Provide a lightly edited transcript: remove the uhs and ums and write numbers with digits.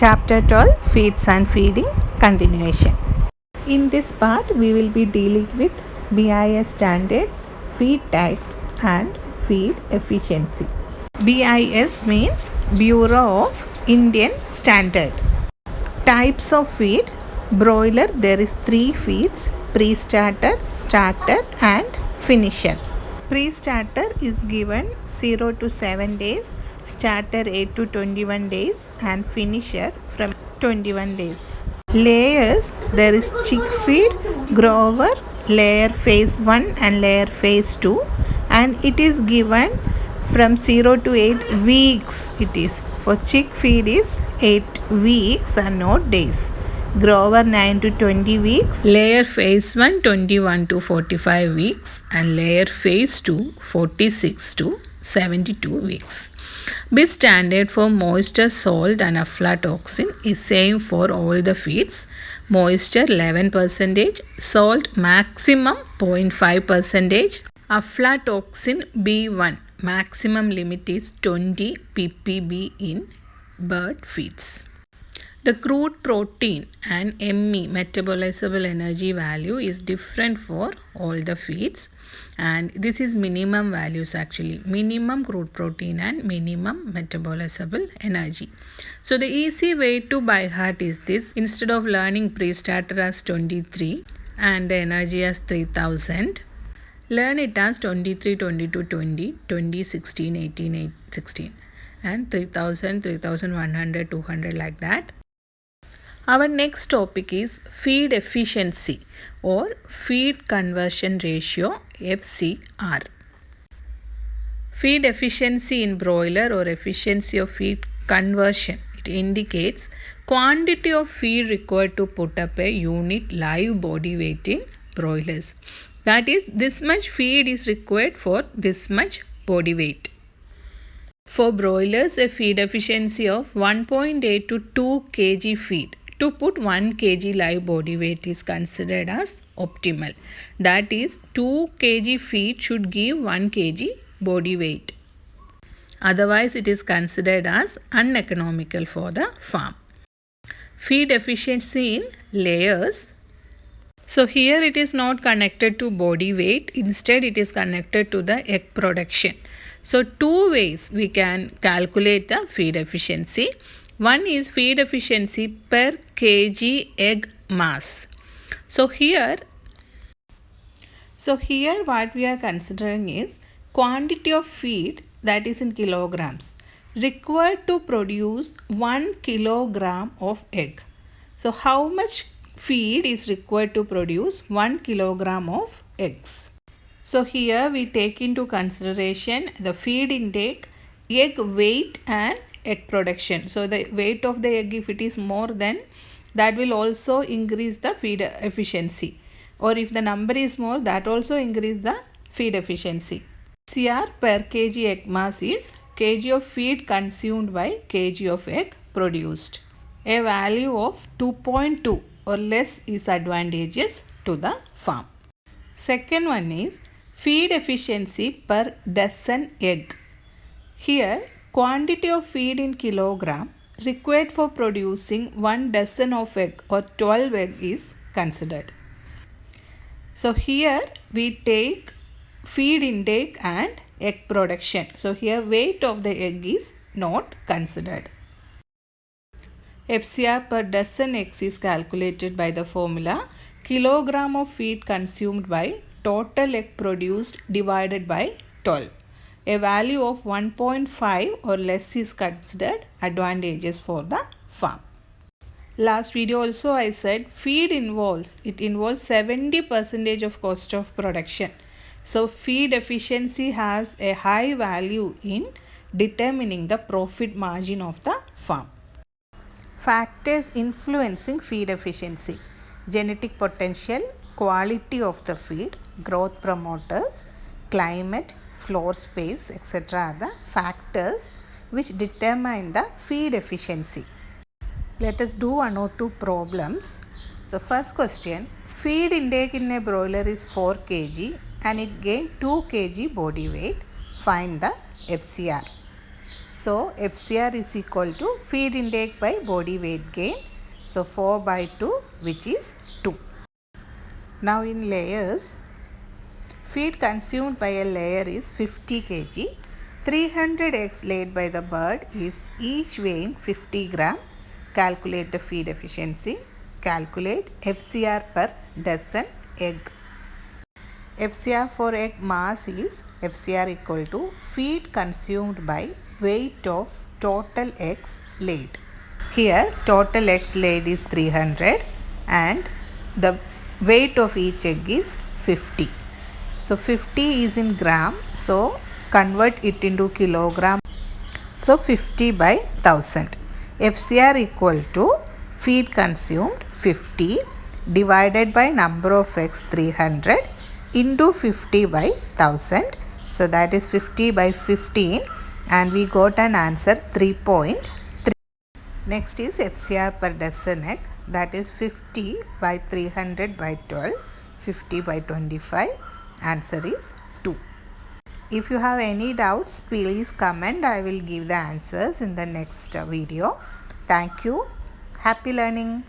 Chapter 12 Feeds and Feeding Continuation. In this part, we will be dealing with BIS standards, feed type, and feed efficiency. BIS means Bureau of Indian Standard. Types of feed. Broiler, there is 3 feeds: pre-starter, starter, and finisher. Pre-starter is given 0 to 7 days, starter 8 to 21 days, and finisher from 21 days. Layers, there is chick feed, grower, layer phase 1 and layer phase 2, and it is given from 0 to 8 weeks. It is for chick feed is 8 weeks and not days. Grower 9 to 20 weeks. Layer phase 1 21 to 45 weeks and layer phase 2 46 to 72 weeks. BIS standard for moisture, salt and aflatoxin is same for all the feeds. Moisture 11%, salt maximum 0.5%, aflatoxin B1 maximum limit is 20 ppb in bird feeds. The crude protein and ME metabolizable energy value is different for all the feeds, and this is minimum values actually, minimum crude protein and minimum metabolizable energy. So the easy way to by heart is this: instead of learning pre-starter as 23 and the energy as 3000, learn it as 23, 22, 20, 20, 16, 18, 8, 16 and 3000, 3100, 200 like that. Our next topic is feed efficiency or feed conversion ratio FCR. Feed efficiency in broiler or efficiency of feed conversion. It indicates quantity of feed required to put up a unit live body weight in broilers. That is, this much feed is required for this much body weight. For broilers, a feed efficiency of 1.8 to 2 kg feed to put 1 kg live body weight is considered as optimal. That is, 2 kg feed should give 1 kg body weight. Otherwise, it is considered as uneconomical for the farm. Feed efficiency in layers. So here it is not connected to body weight. Instead, it is connected to the egg production. So 2 ways we can calculate the feed efficiency. One is feed efficiency per kg egg mass. So here what we are considering is quantity of feed, that is in kilograms, required to produce 1 kilogram of egg. So how much feed is required to produce 1 kilogram of eggs? So here we take into consideration the feed intake, egg weight and egg production. So the weight of the egg, if it is more, then that will also increase the feed efficiency, or if the number is more, that also increase the feed efficiency. FCR per kg egg mass is kg of feed consumed by kg of egg produced. A value of 2.2 or less is advantageous to the farm. Second one is feed efficiency per dozen egg. Here, quantity of feed in kilogram required for producing 1 dozen of egg or 12 egg is considered. So here we take feed intake and egg production. So here weight of the egg is not considered. FCR per dozen eggs is calculated by the formula kilogram of feed consumed by total egg produced divided by 12. A value of 1.5 or less is considered advantageous for the farm. Last video also I said feed involves 70% of cost of production. So feed efficiency has a high value in determining the profit margin of the farm. Factors influencing feed efficiency: genetic potential, quality of the feed, growth promoters, climate, floor space, etc. are the factors which determine the feed efficiency. Let us do 1 or 2 problems. So first question, feed intake in a broiler is 4 kg and it gained 2 kg body weight. Find the FCR. So FCR is equal to feed intake by body weight gain. So 4 by 2, which is 2. Now in layers, feed consumed by a layer is 50 kg. 300 eggs laid by the bird is each weighing 50 gram. Calculate the feed efficiency. Calculate FCR per dozen egg. FCR for egg mass is FCR equal to feed consumed by weight of total eggs laid. Here total eggs laid is 300 and the weight of each egg is 50. So 50 is in gram, so convert it into kilogram. So 50 by 1000. FCR equal to feed consumed 50 divided by number of eggs 300 into 50 by 1000. So that is 50 by 15 and we got an answer 3.3. Next is FCR per dozen egg, that is 50 by 300 by 12, 50 by 25. Answer is 2. If you have any doubts, please comment. I will give the answers in the next video. Thank you. Happy learning.